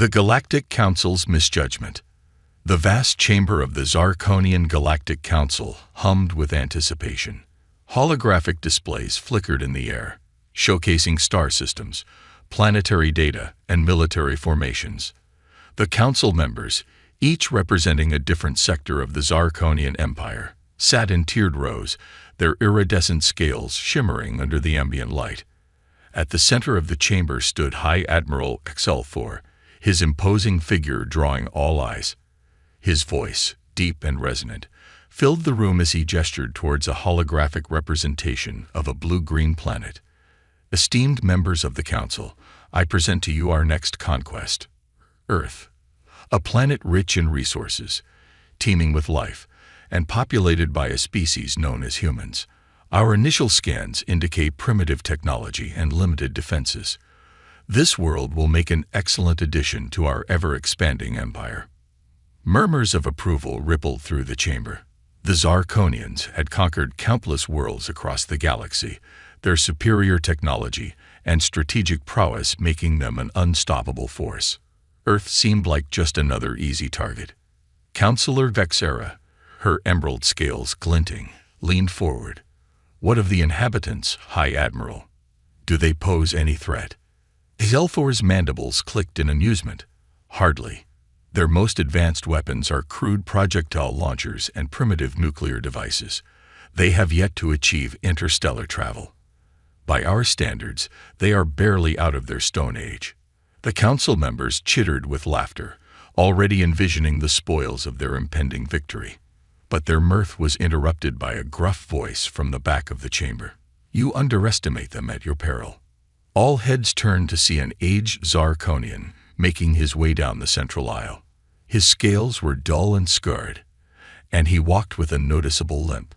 The Galactic Council's misjudgment. The vast chamber of the Zarkonian Galactic Council hummed with anticipation. Holographic displays flickered in the air, showcasing star systems, planetary data, and military formations. The council members, each representing a different sector of the Zarkonian Empire, sat in tiered rows, their iridescent scales shimmering under the ambient light. At the center of the chamber stood High Admiral Excelfor, his imposing figure drawing all eyes. His voice, deep and resonant, filled the room as he gestured towards a holographic representation of a blue-green planet. Esteemed members of the Council, I present to you our next conquest, Earth, a planet rich in resources, teeming with life, and populated by a species known as humans. Our initial scans indicate primitive technology and limited defenses. This world will make an excellent addition to our ever-expanding empire. Murmurs of approval rippled through the chamber. The Zarkonians had conquered countless worlds across the galaxy, their superior technology and strategic prowess making them an unstoppable force. Earth seemed like just another easy target. Councillor Vexera, her emerald scales glinting, leaned forward. What of the inhabitants, High Admiral? Do they pose any threat? Zelfor's mandibles clicked in amusement. Hardly. Their most advanced weapons are crude projectile launchers and primitive nuclear devices. They have yet to achieve interstellar travel. By our standards, they are barely out of their Stone Age. The council members chittered with laughter, already envisioning the spoils of their impending victory. But their mirth was interrupted by a gruff voice from the back of the chamber. You underestimate them at your peril. All heads turned to see an aged Zarkonian making his way down the central aisle. His scales were dull and scarred, and he walked with a noticeable limp.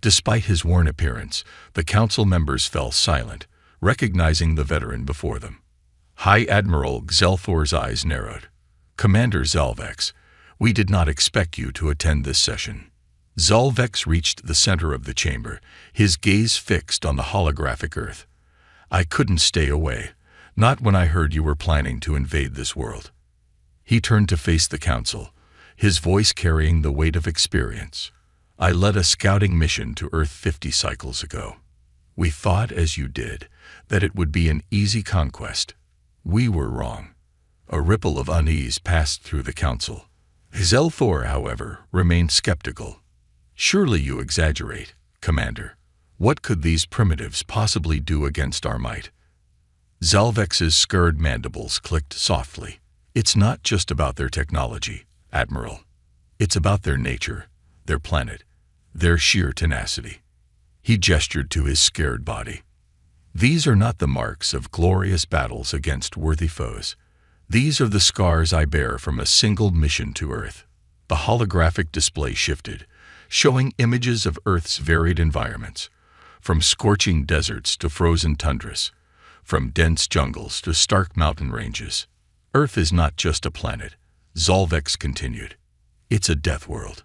Despite his worn appearance, the council members fell silent, recognizing the veteran before them. High Admiral Xelthor's eyes narrowed. Commander Zalvex, we did not expect you to attend this session. Zalvex reached the center of the chamber, his gaze fixed on the holographic Earth. I couldn't stay away, not when I heard you were planning to invade this world. He turned to face the council, his voice carrying the weight of experience. I led a scouting mission to Earth 50 cycles ago. We thought, as you did, that it would be an easy conquest. We were wrong. A ripple of unease passed through the council. Zelthor, however, remained skeptical. Surely you exaggerate, Commander. What could these primitives possibly do against our might? Zalvex's scarred mandibles clicked softly. It's not just about their technology, Admiral. It's about their nature, their planet, their sheer tenacity. He gestured to his scared body. These are not the marks of glorious battles against worthy foes. These are the scars I bear from a single mission to Earth. The holographic display shifted, showing images of Earth's varied environments, from scorching deserts to frozen tundras, from dense jungles to stark mountain ranges. Earth is not just a planet, Zalvex continued. It's a death world.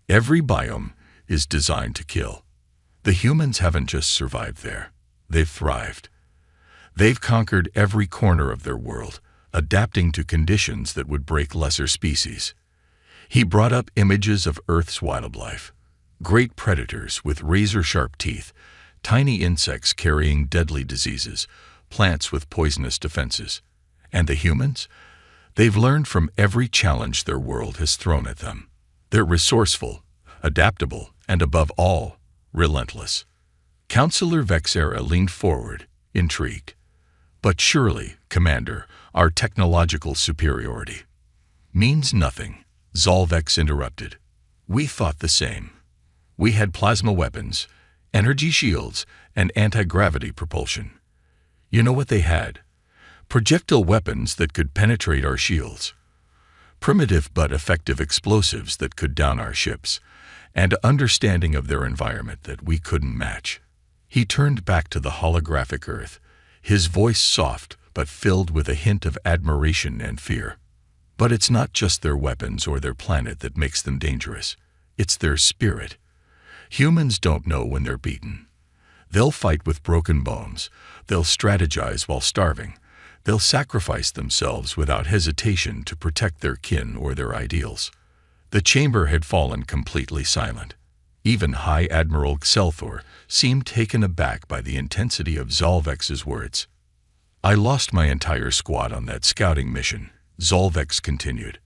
Every biome is designed to kill. The humans haven't just survived there. They've thrived. They've conquered every corner of their world, adapting to conditions that would break lesser species. He brought up images of Earth's wildlife. Great predators with razor-sharp teeth, tiny insects carrying deadly diseases, plants with poisonous defenses. And the humans? They've learned from every challenge their world has thrown at them. They're resourceful, adaptable, and above all, relentless. Councillor Vexera leaned forward, intrigued. But surely, Commander, our technological superiority means nothing, Zalvex interrupted. We thought the same. We had plasma weapons, energy shields, and anti-gravity propulsion. You know what they had? Projectile weapons that could penetrate our shields. Primitive but effective explosives that could down our ships, and understanding of their environment that we couldn't match. He turned back to the holographic Earth, his voice soft but filled with a hint of admiration and fear. But it's not just their weapons or their planet that makes them dangerous. It's their spirit. Humans don't know when they're beaten. They'll fight with broken bones. They'll strategize while starving. They'll sacrifice themselves without hesitation to protect their kin or their ideals. The chamber had fallen completely silent. Even High Admiral Xelthor seemed taken aback by the intensity of Zolvex's words. "I lost my entire squad on that scouting mission," Zolvex continued.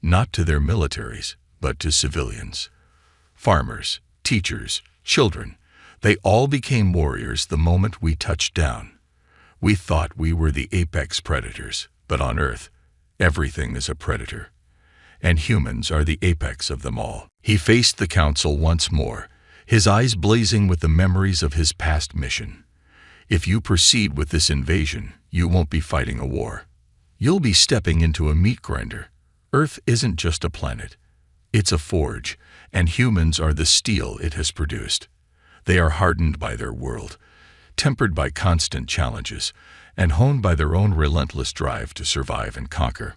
"Not to their militaries, but to civilians. Farmers, teachers, children, they all became warriors the moment we touched down. We thought we were the apex predators, but on Earth, everything is a predator. And humans are the apex of them all." He faced the council once more, his eyes blazing with the memories of his past mission. "If you proceed with this invasion, you won't be fighting a war. You'll be stepping into a meat grinder. Earth isn't just a planet. It's a forge, and humans are the steel it has produced. They are hardened by their world, tempered by constant challenges, and honed by their own relentless drive to survive and conquer."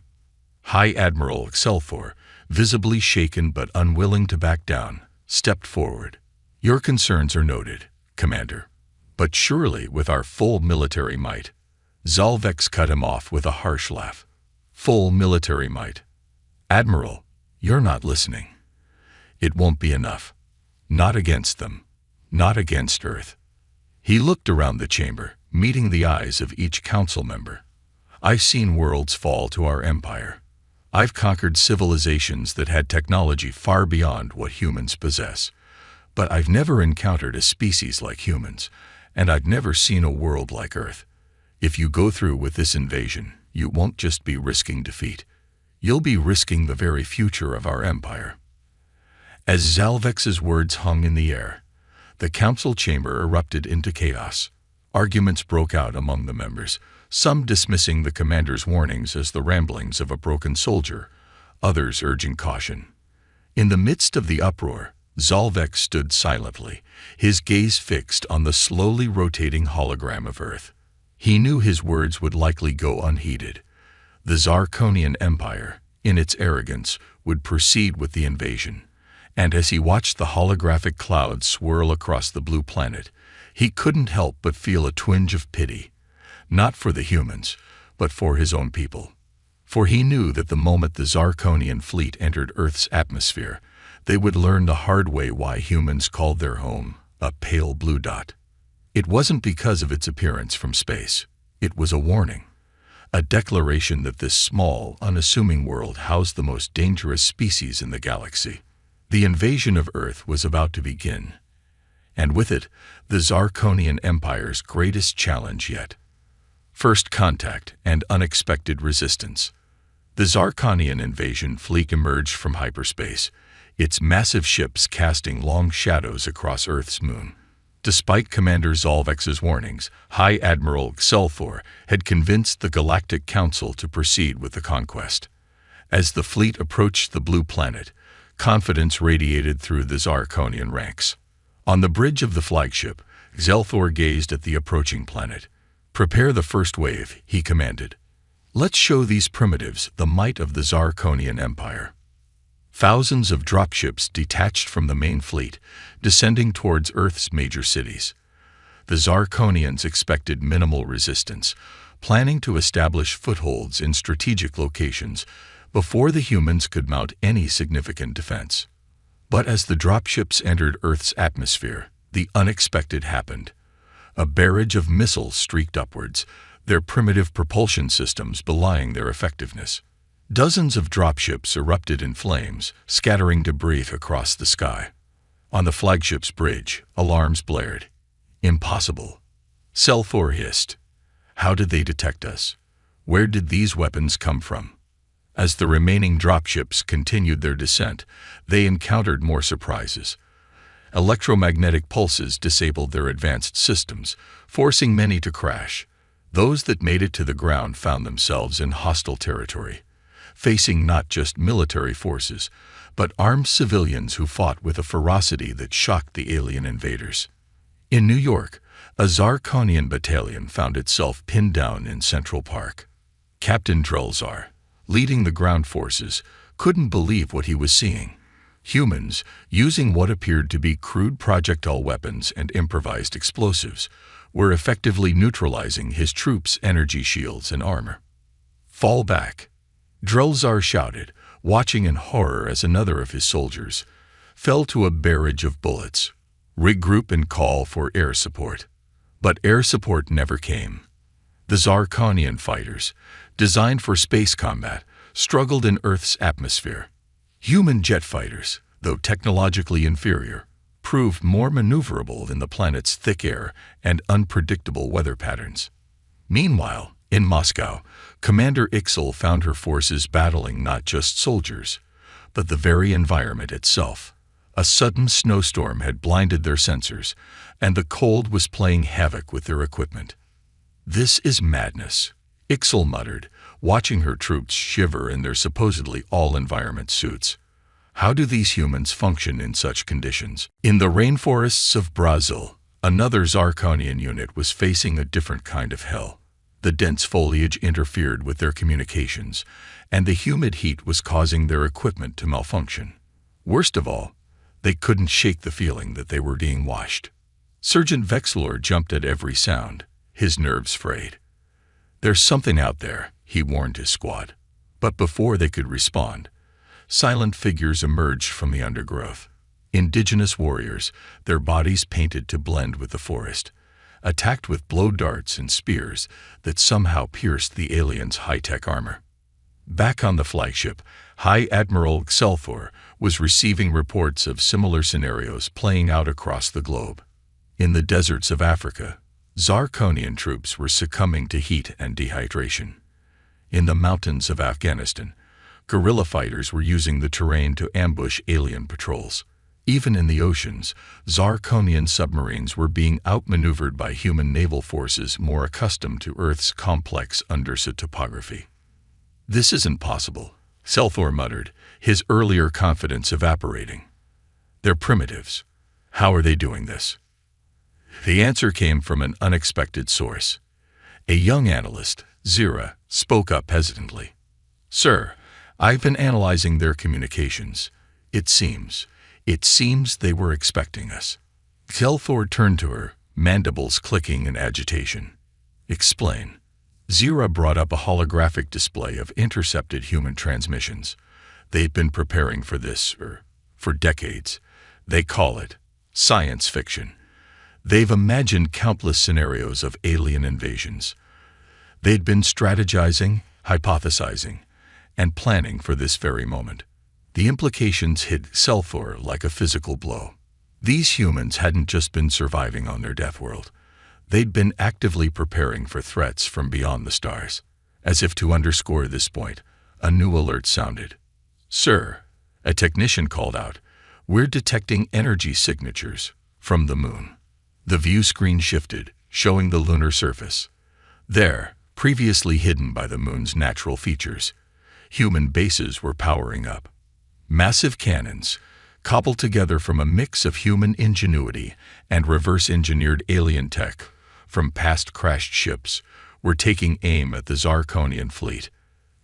High Admiral Xelthor, visibly shaken but unwilling to back down, stepped forward. "Your concerns are noted, Commander. But surely with our full military might." Zolvex cut him off with a harsh laugh. "Full military might? Admiral, you're not listening. It won't be enough. Not against them. Not against Earth." He looked around the chamber, meeting the eyes of each council member. "I've seen worlds fall to our empire. I've conquered civilizations that had technology far beyond what humans possess. But I've never encountered a species like humans, and I've never seen a world like Earth. If you go through with this invasion, you won't just be risking defeat. You'll be risking the very future of our empire." As Zolvex's words hung in the air, the council chamber erupted into chaos. Arguments broke out among the members, some dismissing the commander's warnings as the ramblings of a broken soldier, others urging caution. In the midst of the uproar, Zolvex stood silently, his gaze fixed on the slowly rotating hologram of Earth. He knew his words would likely go unheeded. The Zarkonian Empire, in its arrogance, would proceed with the invasion. And as he watched the holographic clouds swirl across the blue planet, he couldn't help but feel a twinge of pity, not for the humans, but for his own people. For he knew that the moment the Zarkonian fleet entered Earth's atmosphere, they would learn the hard way why humans called their home a pale blue dot. It wasn't because of its appearance from space. It was a warning, a declaration that this small, unassuming world housed the most dangerous species in the galaxy. The invasion of Earth was about to begin, and with it, the Zarkonian Empire's greatest challenge yet. First contact and unexpected resistance. The Zarkonian invasion fleet emerged from hyperspace, its massive ships casting long shadows across Earth's moon. Despite Commander Zolvex's warnings, High Admiral Xelthor had convinced the Galactic Council to proceed with the conquest. As the fleet approached the blue planet, confidence radiated through the Zarkonian ranks. On the bridge of the flagship, Xelthor gazed at the approaching planet. "Prepare the first wave," he commanded. "Let's show these primitives the might of the Zarkonian Empire." Thousands of dropships detached from the main fleet, descending towards Earth's major cities. The Zarkonians expected minimal resistance, planning to establish footholds in strategic locations before the humans could mount any significant defense. But as the dropships entered Earth's atmosphere, the unexpected happened. A barrage of missiles streaked upwards, their primitive propulsion systems belying their effectiveness. Dozens of dropships erupted in flames, scattering debris across the sky. On the flagship's bridge, alarms blared. "Impossible," Xelthor hissed. "How did they detect us? Where did these weapons come from?" As the remaining dropships continued their descent, they encountered more surprises. Electromagnetic pulses disabled their advanced systems, forcing many to crash. Those that made it to the ground found themselves in hostile territory, facing not just military forces, but armed civilians who fought with a ferocity that shocked the alien invaders. In New York, a Zarkonian battalion found itself pinned down in Central Park. Captain Drelzar, leading the ground forces, couldn't believe what he was seeing. Humans, using what appeared to be crude projectile weapons and improvised explosives, were effectively neutralizing his troops' energy shields and armor. "Fall back!" Drelzar shouted, watching in horror as another of his soldiers fell to a barrage of bullets. "Regroup and call for air support." But air support never came. The Zarkonian fighters, designed for space combat, struggled in Earth's atmosphere. Human jet fighters, though technologically inferior, proved more maneuverable than the planet's thick air and unpredictable weather patterns. Meanwhile, in Moscow, Commander Ixel found her forces battling not just soldiers, but the very environment itself. A sudden snowstorm had blinded their sensors, and the cold was playing havoc with their equipment. "This is madness," Ixel muttered, watching her troops shiver in their supposedly all-environment suits. How do these humans function in such conditions? In the rainforests of Brazil, another Zarkonian unit was facing a different kind of hell. The dense foliage interfered with their communications, and the humid heat was causing their equipment to malfunction. Worst of all, they couldn't shake the feeling that they were being watched. Sergeant Vexlor jumped at every sound, his nerves frayed. "There's something out there," he warned his squad. But before they could respond, silent figures emerged from the undergrowth. Indigenous warriors, their bodies painted to blend with the forest, attacked with blow darts and spears that somehow pierced the aliens' high-tech armor. Back on the flagship, High Admiral Xelthor was receiving reports of similar scenarios playing out across the globe. In the deserts of Africa, Zarkonian troops were succumbing to heat and dehydration. In the mountains of Afghanistan, guerrilla fighters were using the terrain to ambush alien patrols. Even in the oceans, Zarkonian submarines were being outmaneuvered by human naval forces more accustomed to Earth's complex undersea topography. "This isn't possible," Xelthor muttered, his earlier confidence evaporating. "They're primitives. How are they doing this?" The answer came from an unexpected source. A young analyst, Zira, spoke up hesitantly. "Sir, I've been analyzing their communications. It seems they were expecting us." Xelthor turned to her, mandibles clicking in agitation. "Explain." Zira brought up a holographic display of intercepted human transmissions. They'd been preparing for this, for decades. They call it science fiction. They've imagined countless scenarios of alien invasions. They'd been strategizing, hypothesizing, and planning for this very moment. The implications hit Xelthor like a physical blow. These humans hadn't just been surviving on their Deathworld. They'd been actively preparing for threats from beyond the stars. As if to underscore this point, a new alert sounded. "Sir," a technician called out, "we're detecting energy signatures from the moon." The view screen shifted, showing the lunar surface. There, previously hidden by the moon's natural features, human bases were powering up. Massive cannons, cobbled together from a mix of human ingenuity and reverse-engineered alien tech from past crashed ships, were taking aim at the Zarkonian fleet.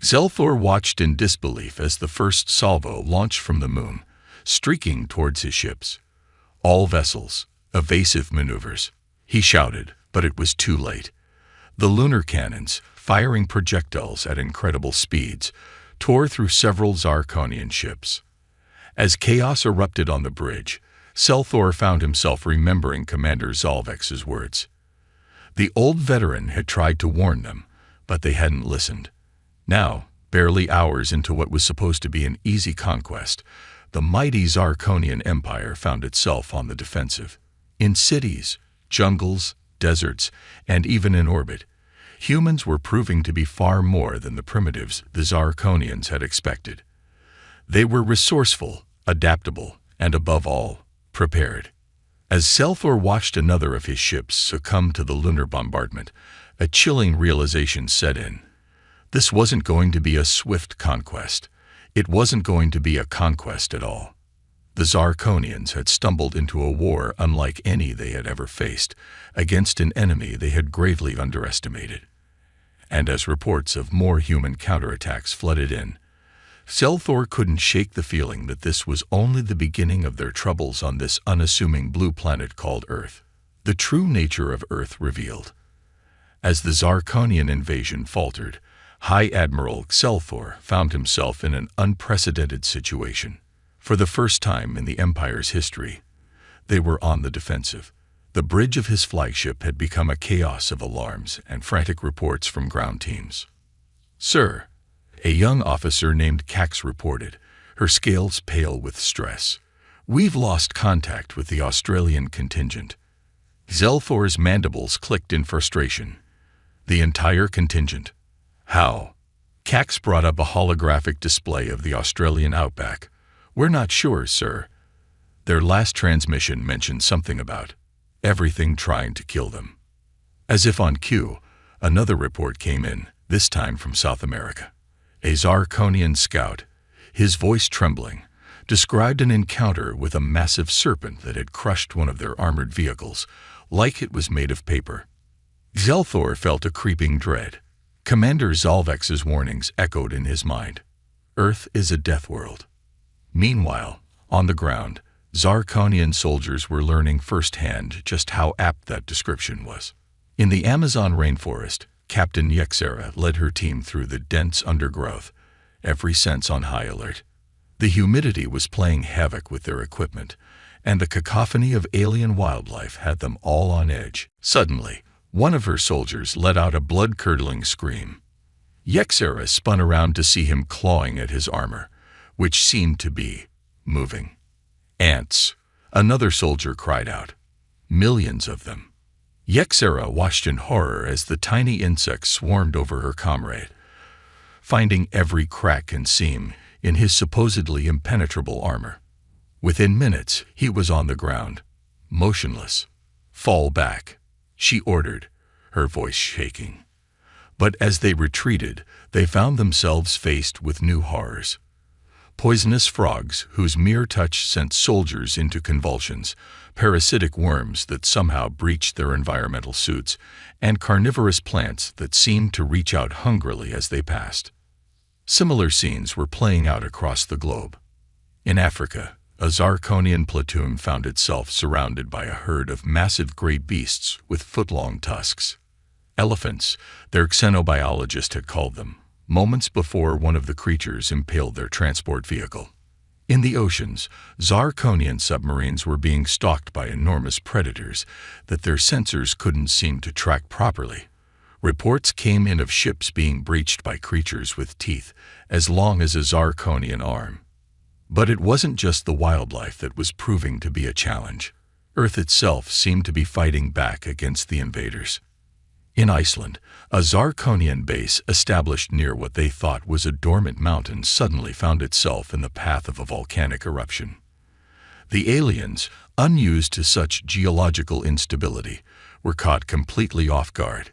Xelthor watched in disbelief as the first salvo launched from the moon, streaking towards his ships. "All vessels, evasive maneuvers," he shouted, but it was too late. The lunar cannons, firing projectiles at incredible speeds, tore through several Zarkonian ships. As chaos erupted on the bridge, Xelthor found himself remembering Commander Zalvex's words. The old veteran had tried to warn them, but they hadn't listened. Now, barely hours into what was supposed to be an easy conquest, the mighty Zarkonian Empire found itself on the defensive. In cities, jungles, deserts, and even in orbit, humans were proving to be far more than the primitives the Zarkonians had expected. They were resourceful, adaptable, and above all, prepared. As Xelthor watched another of his ships succumb to the lunar bombardment, a chilling realization set in. This wasn't going to be a swift conquest. It wasn't going to be a conquest at all. The Zarkonians had stumbled into a war unlike any they had ever faced, against an enemy they had gravely underestimated. And as reports of more human counterattacks flooded in, Xelthor couldn't shake the feeling that this was only the beginning of their troubles on this unassuming blue planet called Earth. the true nature of Earth revealed. As the Zarkonian invasion faltered, High Admiral Xelthor found himself in an unprecedented situation. For the first time in the Empire's history, they were on the defensive. The bridge of his flagship had become a chaos of alarms and frantic reports from ground teams. "Sir," a young officer named Cax reported, her scales pale with stress, "we've lost contact with the Australian contingent." Xelthor's mandibles clicked in frustration. The entire contingent? How? Cax brought up a holographic display of the Australian outback. "We're not sure, sir. Their last transmission mentioned something about everything trying to kill them." As if on cue, another report came in, this time from South America. A Zarkonian scout, his voice trembling, described an encounter with a massive serpent that had crushed one of their armored vehicles, like it was made of paper. Xelthor felt a creeping dread. Commander Zalvex's warnings echoed in his mind. Earth is a death world. Meanwhile, on the ground, Zarkonian soldiers were learning firsthand just how apt that description was. In the Amazon rainforest, Captain Yexera led her team through the dense undergrowth, every sense on high alert. The humidity was playing havoc with their equipment, and the cacophony of alien wildlife had them all on edge. Suddenly, one of her soldiers let out a blood-curdling scream. Yexera spun around to see him clawing at his armor, which seemed to be moving. "Ants!" another soldier cried out. Millions of them. Yexera watched in horror as the tiny insects swarmed over her comrade, finding every crack and seam in his supposedly impenetrable armor. Within minutes, he was on the ground, motionless. "Fall back," she ordered, her voice shaking. But as they retreated, they found themselves faced with new horrors. Poisonous frogs whose mere touch sent soldiers into convulsions, parasitic worms that somehow breached their environmental suits, and carnivorous plants that seemed to reach out hungrily as they passed. Similar scenes were playing out across the globe. In Africa, a Zarkonian platoon found itself surrounded by a herd of massive gray beasts with foot-long tusks. Elephants, their xenobiologist had called them, moments before one of the creatures impaled their transport vehicle. In the oceans, Zarkonian submarines were being stalked by enormous predators that their sensors couldn't seem to track properly. Reports came in of ships being breached by creatures with teeth as long as a Zarkonian arm. But it wasn't just the wildlife that was proving to be a challenge. Earth itself seemed to be fighting back against the invaders. In Iceland, a Zarkonian base established near what they thought was a dormant mountain suddenly found itself in the path of a volcanic eruption. The aliens, unused to such geological instability, were caught completely off guard.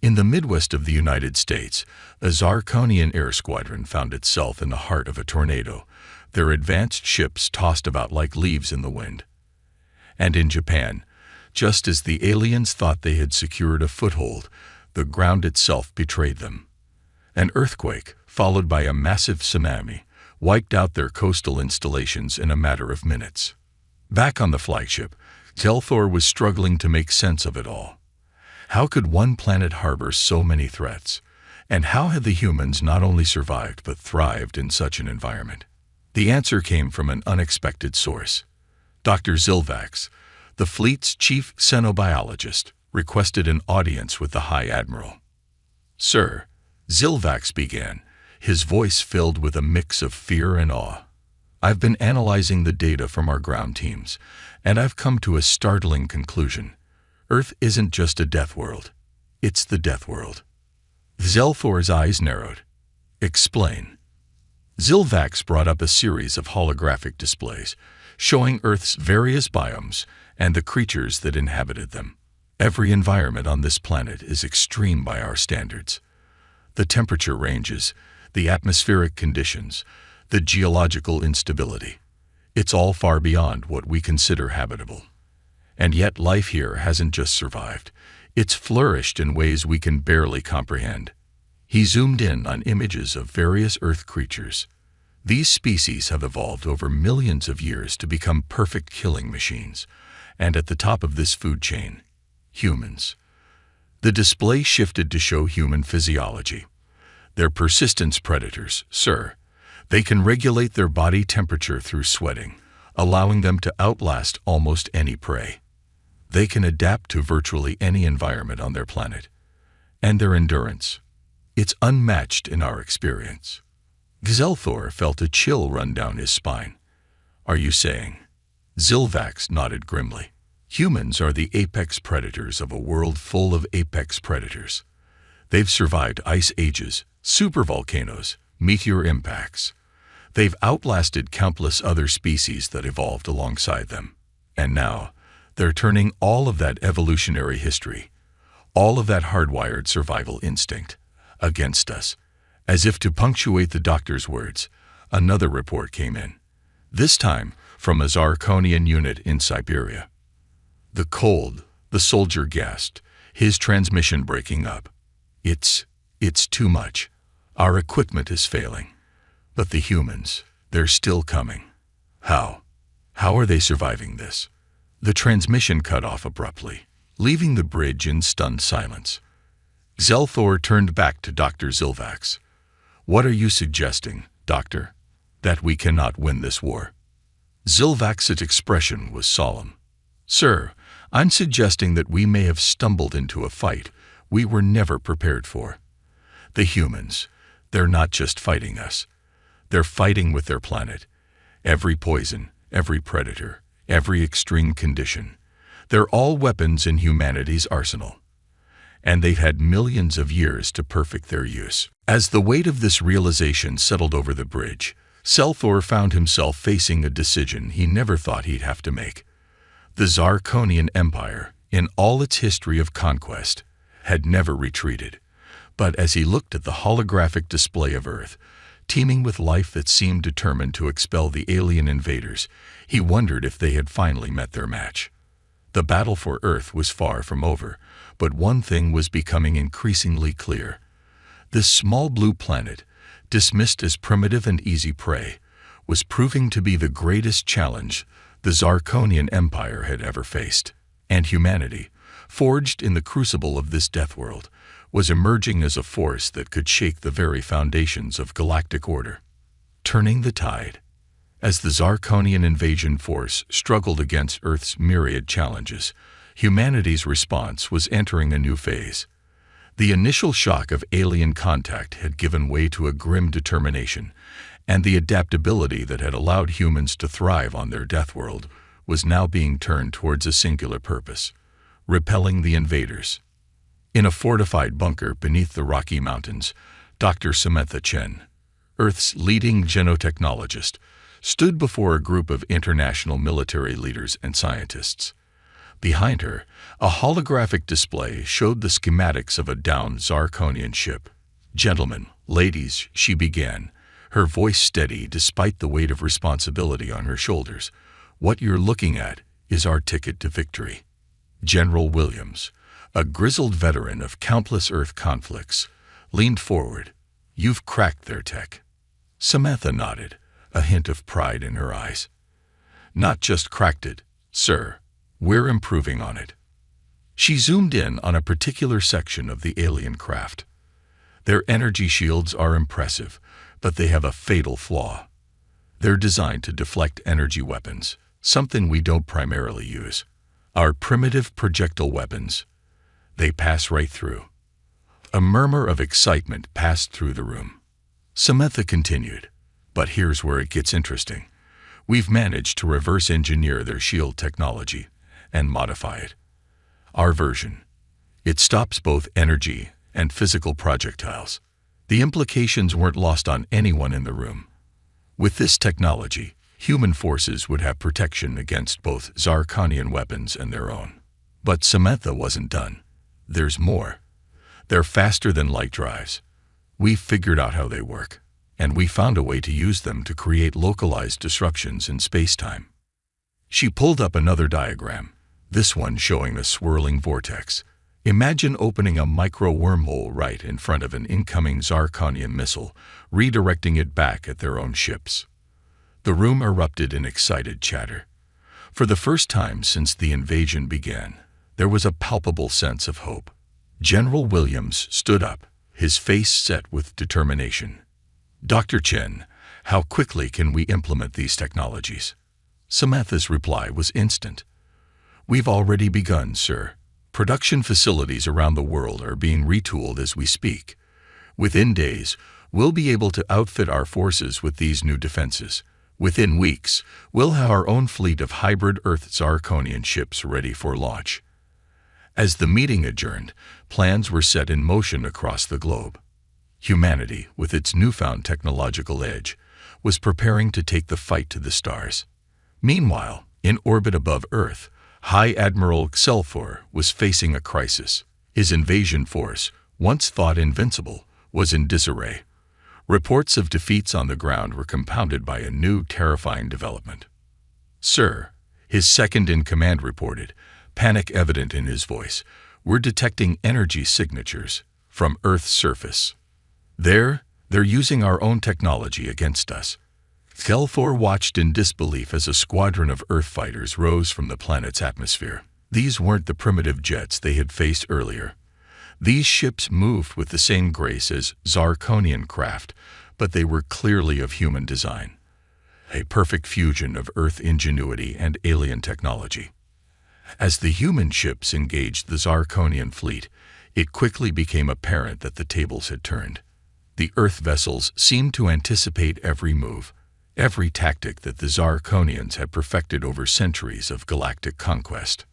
In the Midwest of the United States, a Zarkonian air squadron found itself in the heart of a tornado, their advanced ships tossed about like leaves in the wind. And in Japan, just as the aliens thought they had secured a foothold, the ground itself betrayed them. An earthquake, followed by a massive tsunami, wiped out their coastal installations in a matter of minutes. Back on the flagship, Xelthor was struggling to make sense of it all. How could one planet harbor so many threats? And how had the humans not only survived but thrived in such an environment? The answer came from an unexpected source. Dr. Zilvax, the fleet's chief xenobiologist, requested an audience with the High Admiral. "Sir," Zilvax began, his voice filled with a mix of fear and awe, "I've been analyzing the data from our ground teams, and I've come to a startling conclusion. Earth isn't just a death world. It's the death world." Xelthor's eyes narrowed. "Explain." Zilvax brought up a series of holographic displays, showing Earth's various biomes and the creatures that inhabited them. Every environment on this planet is extreme by our standards. The temperature ranges, the atmospheric conditions, the geological instability. It's all far beyond what we consider habitable. And yet life here hasn't just survived. It's flourished in ways we can barely comprehend. He zoomed in on images of various Earth creatures. These species have evolved over millions of years to become perfect killing machines. And at the top of this food chain, Humans. The display shifted to show human physiology. They're persistence predators, sir. They can regulate their body temperature through sweating, allowing them to outlast almost any prey. They can adapt to virtually any environment on their planet. And their endurance. It's unmatched in our experience. Xelthor felt a chill run down his spine. Are you saying? Zilvax nodded grimly. Humans are the apex predators of a world full of apex predators. They've survived ice ages, supervolcanoes, meteor impacts. They've outlasted countless other species that evolved alongside them. And now, they're turning all of that evolutionary history, all of that hardwired survival instinct, against us. As if to punctuate the doctor's words, another report came in. This time, from a Zarkonian unit in Siberia. The cold, the soldier gasped, his transmission breaking up. It's too much. Our equipment is failing. But the humans, they're still coming. How? How are they surviving this? The transmission cut off abruptly, leaving the bridge in stunned silence. Xelthor turned back to Dr. Zilvax. What are you suggesting, Doctor? That we cannot win this war? Zilvax's expression was solemn. Sir, I'm suggesting that we may have stumbled into a fight we were never prepared for. The humans, they're not just fighting us. They're fighting with their planet. Every poison, every predator, every extreme condition. They're all weapons in humanity's arsenal. And they've had millions of years to perfect their use. As the weight of this realization settled over the bridge, Xelthor found himself facing a decision he never thought he'd have to make. The Zarkonian Empire, in all its history of conquest, had never retreated. But as he looked at the holographic display of Earth, teeming with life that seemed determined to expel the alien invaders, he wondered if they had finally met their match. The battle for Earth was far from over, but one thing was becoming increasingly clear. This small blue planet, dismissed as primitive and easy prey, was proving to be the greatest challenge the Zarkonian Empire had ever faced. And humanity, forged in the crucible of this Deathworld, was emerging as a force that could shake the very foundations of galactic order. Turning the tide. As the Zarkonian invasion force struggled against Earth's myriad challenges, humanity's response was entering a new phase. The initial shock of alien contact had given way to a grim determination, and the adaptability that had allowed humans to thrive on their Deathworld was now being turned towards a singular purpose: repelling the invaders. In a fortified bunker beneath the Rocky Mountains, Dr. Samantha Chen, Earth's leading genotechnologist, stood before a group of international military leaders and scientists. Behind her, a holographic display showed the schematics of a downed Zarkonian ship. "Gentlemen, ladies," she began, her voice steady despite the weight of responsibility on her shoulders, "what you're looking at is our ticket to victory." General Williams, a grizzled veteran of countless Earth conflicts, leaned forward. "You've cracked their tech." Samantha nodded, a hint of pride in her eyes. "Not just cracked it, sir. We're improving on it." She zoomed in on a particular section of the alien craft. Their energy shields are impressive, but they have a fatal flaw. They're designed to deflect energy weapons, something we don't primarily use. Our primitive projectile weapons. They pass right through. A murmur of excitement passed through the room. Samantha continued, "But here's where it gets interesting. We've managed to reverse engineer their shield technology and modify it. Our version. It stops both energy and physical projectiles." The implications weren't lost on anyone in the room. With this technology, human forces would have protection against both Zarkonian weapons and their own. But Samantha wasn't done. There's more. They're faster than light drives. We've figured out how they work, and we found a way to use them to create localized disruptions in space-time. She pulled up another diagram, this one showing a swirling vortex. Imagine opening a micro-wormhole right in front of an incoming Zarkonian missile, redirecting it back at their own ships. The room erupted in excited chatter. For the first time since the invasion began, There was a palpable sense of hope. General Williams stood up, his face set with determination. "Dr. Chen, how quickly can we implement these technologies?" Samantha's reply was instant. "We've already begun, sir. Production facilities around the world are being retooled as we speak. Within days, we'll be able to outfit our forces with these new defenses. Within weeks, we'll have our own fleet of hybrid Earth Zirconian ships ready for launch." As the meeting adjourned, plans were set in motion across the globe. Humanity, with its newfound technological edge, was preparing to take the fight to the stars. Meanwhile, in orbit above Earth, High Admiral Xelfor was facing a crisis. His invasion force, once thought invincible, was in disarray. Reports of defeats on the ground were compounded by a new, terrifying development. "Sir," his second-in-command reported, panic evident in his voice, "we're detecting energy signatures from Earth's surface. They're using our own technology against us." Xelfor watched in disbelief as a squadron of Earth fighters rose from the planet's atmosphere. These weren't the primitive jets they had faced earlier. These ships moved with the same grace as Zirconian craft, but they were clearly of human design. A perfect fusion of Earth ingenuity and alien technology. As the human ships engaged the Zirconian fleet, it quickly became apparent that the tables had turned. The Earth vessels seemed to anticipate every move, every tactic that the Zirconians had perfected over centuries of galactic conquest.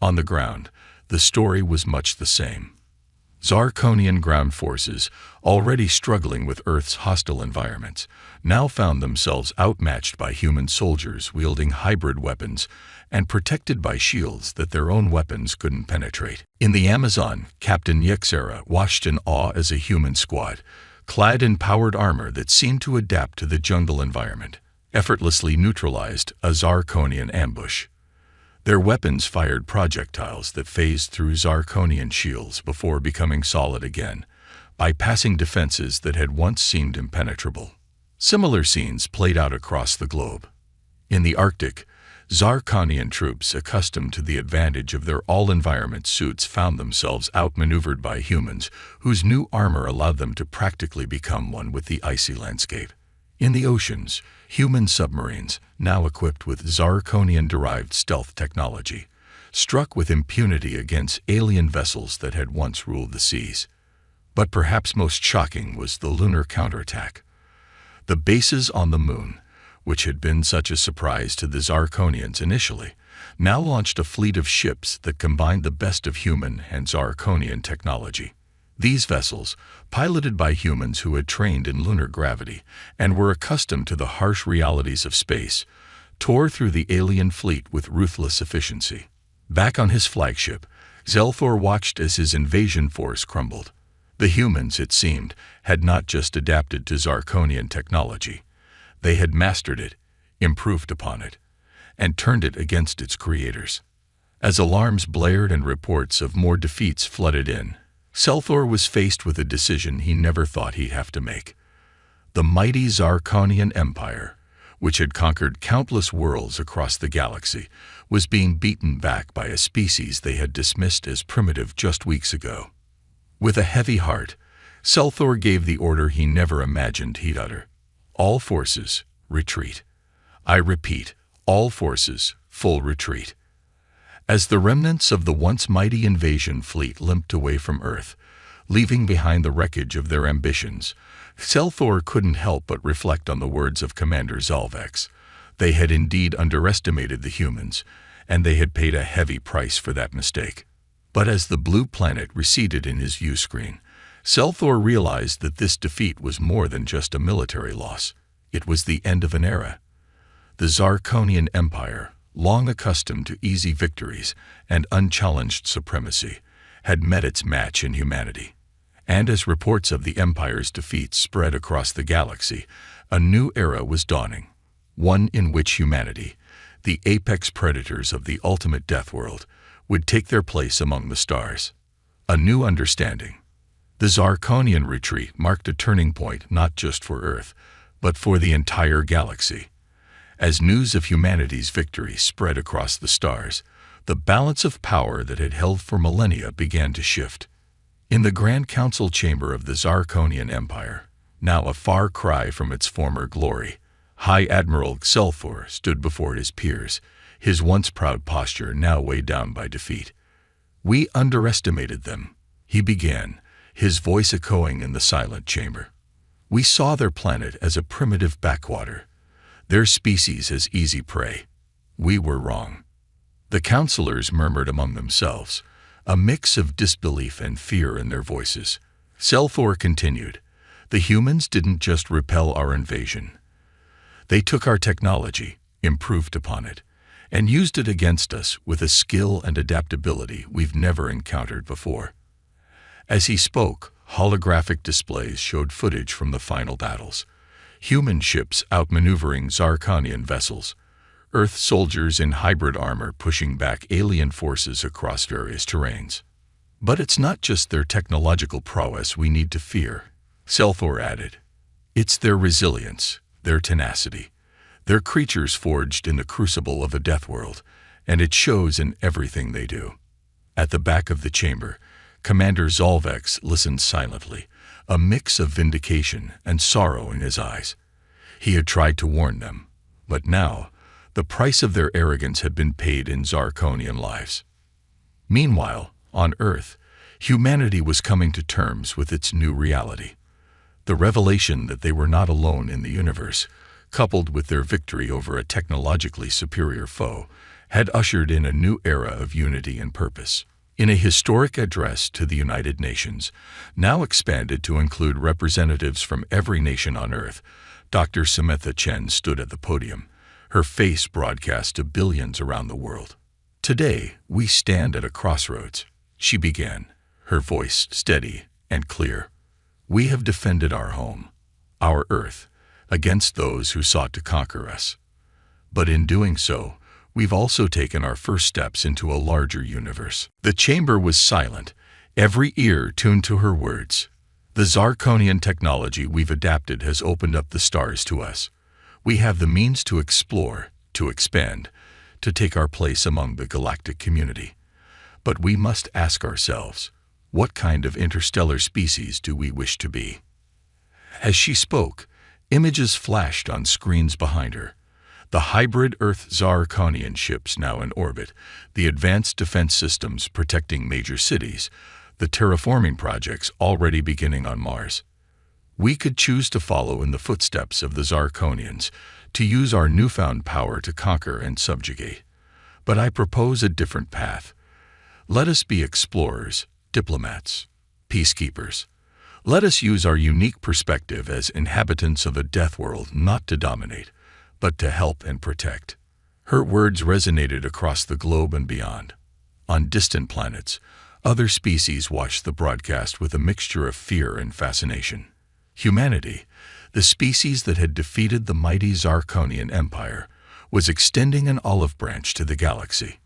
On the ground, the story was much the same. Zirconian ground forces, already struggling with Earth's hostile environments, now found themselves outmatched by human soldiers wielding hybrid weapons and protected by shields that their own weapons couldn't penetrate. In the Amazon, Captain Yexera watched in awe as a human squad, clad in powered armor that seemed to adapt to the jungle environment, effortlessly neutralized a Zirconian ambush. Their weapons fired projectiles that phased through Zirconian shields before becoming solid again, bypassing defenses that had once seemed impenetrable. Similar scenes played out across the globe. In the Arctic, Zirconian troops accustomed to the advantage of their all-environment suits found themselves outmaneuvered by humans whose new armor allowed them to practically become one with the icy landscape. In the oceans, human submarines, now equipped with Zirconian-derived stealth technology, struck with impunity against alien vessels that had once ruled the seas. But perhaps most shocking was the lunar counterattack. The bases on the moon, which had been such a surprise to the Zirconians initially, now launched a fleet of ships that combined the best of human and Zirconian technology. These vessels, piloted by humans who had trained in lunar gravity and were accustomed to the harsh realities of space, tore through the alien fleet with ruthless efficiency. Back on his flagship, Xelfor watched as his invasion force crumbled. The humans, it seemed, had not just adapted to Zirconian technology. They had mastered it, improved upon it, and turned it against its creators. As alarms blared and reports of more defeats flooded in, Xelfor was faced with a decision he never thought he'd have to make. The mighty Zirconian Empire, which had conquered countless worlds across the galaxy, was being beaten back by a species they had dismissed as primitive just weeks ago. With a heavy heart, Xelfor gave the order he never imagined he'd utter. "All forces, retreat. I repeat, all forces, full retreat." As the remnants of the once mighty invasion fleet limped away from Earth, leaving behind the wreckage of their ambitions, Xelfor couldn't help but reflect on the words of Commander Zalvex. They had indeed underestimated the humans, and they had paid a heavy price for that mistake. But as the blue planet receded in his view screen, Xelfor realized that this defeat was more than just a military loss. It was the end of an era. The Zirconian Empire, long accustomed to easy victories and unchallenged supremacy, had met its match in humanity. And as reports of the Empire's defeats spread across the galaxy, a new era was dawning, one in which humanity, the apex predators of the ultimate Deathworld, would take their place among the stars. A new understanding. The Zirconian retreat marked a turning point not just for Earth, but for the entire galaxy. As news of humanity's victory spread across the stars, The balance of power that had held for millennia began to shift. In the Grand Council chamber of the Zarkonian Empire, now a far cry from its former glory, High Admiral Xelthor stood before his peers, his once proud posture now weighed down by defeat. "We underestimated them," he began, his voice echoing in the silent chamber. "We saw their planet as a primitive backwater, their species as easy prey. We were wrong." The counselors murmured among themselves, a mix of disbelief and fear in their voices. Xelthor continued, "The humans didn't just repel our invasion. They took our technology, improved upon it, and used it against us with a skill and adaptability we've never encountered before." As he spoke, holographic displays showed footage from the final battles. Human ships outmaneuvering Zarkonian vessels, Earth soldiers in hybrid armor pushing back alien forces across various terrains. "But it's not just their technological prowess we need to fear," Xelthor added. "It's their resilience, their tenacity. They're creatures forged in the crucible of a Deathworld, and it shows in everything they do." At the back of the chamber, Commander Zolvex listened silently, a mix of vindication and sorrow in his eyes. He had tried to warn them, but now, the price of their arrogance had been paid in Zarkonian lives. Meanwhile, on Earth, humanity was coming to terms with its new reality. The revelation that they were not alone in the universe, coupled with their victory over a technologically superior foe, had ushered in a new era of unity and purpose. In a historic address to the United Nations, now expanded to include representatives from every nation on Earth, Dr. Samantha Chen stood at the podium, her face broadcast to billions around the world. "Today, we stand at a crossroads," she began, her voice steady and clear. "We have defended our home, our Earth, against those who sought to conquer us. But in doing so, we've also taken our first steps into a larger universe." The chamber was silent, every ear tuned to her words. "The Zarkonian technology we've adapted has opened up the stars to us. We have the means to explore, to expand, to take our place among the galactic community. But we must ask ourselves, what kind of interstellar species do we wish to be?" As she spoke, images flashed on screens behind her. The hybrid Earth Zarkonian ships now in orbit, the advanced defense systems protecting major cities, the terraforming projects already beginning on Mars. We could choose to follow in the footsteps of the Zarkonians, to use our newfound power to conquer and subjugate. But I propose a different path. Let us be explorers, diplomats, peacekeepers. Let us use our unique perspective as inhabitants of a Deathworld not to dominate, but to help and protect. Her words resonated across the globe and beyond. On distant planets, other species watched the broadcast with a mixture of fear and fascination. Humanity, the species that had defeated the mighty Zarkonian Empire, was extending an olive branch to the galaxy.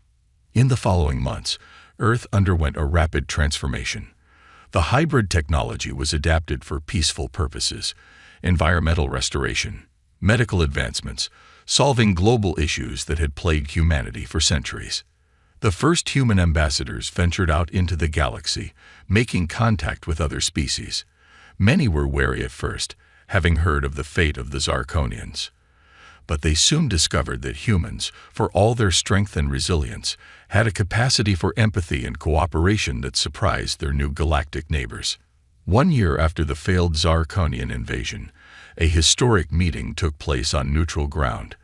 In the following months, Earth underwent a rapid transformation. The hybrid technology was adapted for peaceful purposes, environmental restoration, medical advancements, solving global issues that had plagued humanity for centuries. The first human ambassadors ventured out into the galaxy, making contact with other species. Many were wary at first, having heard of the fate of the Zarkonians. But they soon discovered that humans, for all their strength and resilience, had a capacity for empathy and cooperation that surprised their new galactic neighbors. 1 year after the failed Zarkonian invasion, a historic meeting took place on neutral ground,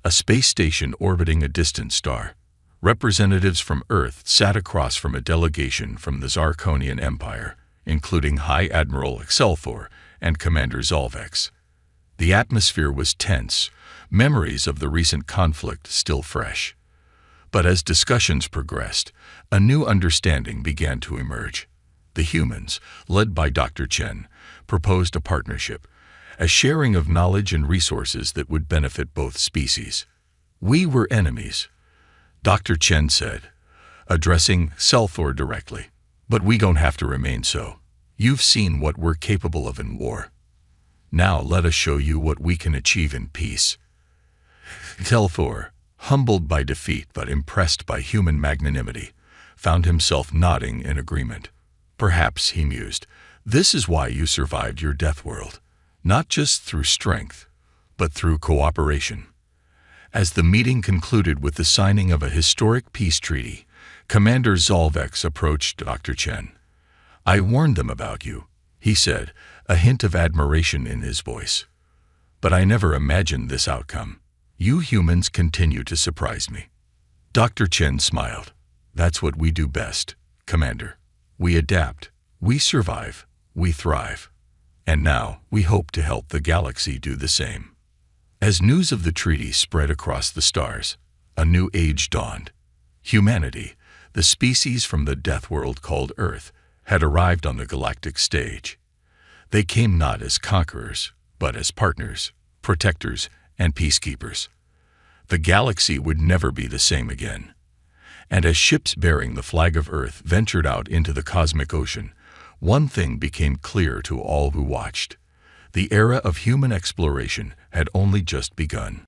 a space station orbiting a distant star. Representatives from Earth sat across from a delegation from the Zarkonian Empire, including High Admiral Xelthor and Commander Zolvex. The atmosphere was tense, memories of the recent conflict still fresh. But as discussions progressed, a new understanding began to emerge. The humans, led by Dr. Chen, proposed a partnership, a sharing of knowledge and resources that would benefit both species. "We were enemies," Dr. Chen said, addressing Xelthor directly. "But we don't have to remain so. You've seen what we're capable of in war. Now let us show you what we can achieve in peace." Xelthor, humbled by defeat but impressed by human magnanimity, found himself nodding in agreement. Perhaps, he mused, this is why you survived your Deathworld, not just through strength, but through cooperation. As the meeting concluded with the signing of a historic peace treaty, Commander Zolvex approached Dr. Chen. I warned them about you, he said, a hint of admiration in his voice. But I never imagined this outcome. You humans continue to surprise me. Dr. Chen smiled. That's what we do best, Commander. We adapt, we survive, we thrive. And now we hope to help the galaxy do the same. As news of the treaty spread across the stars, a new age dawned. Humanity, the species from the Deathworld called Earth, had arrived on the galactic stage. They came not as conquerors, but as partners, protectors, and peacekeepers. The galaxy would never be the same again. And as ships bearing the flag of Earth ventured out into the cosmic ocean, one thing became clear to all who watched. The era of human exploration had only just begun.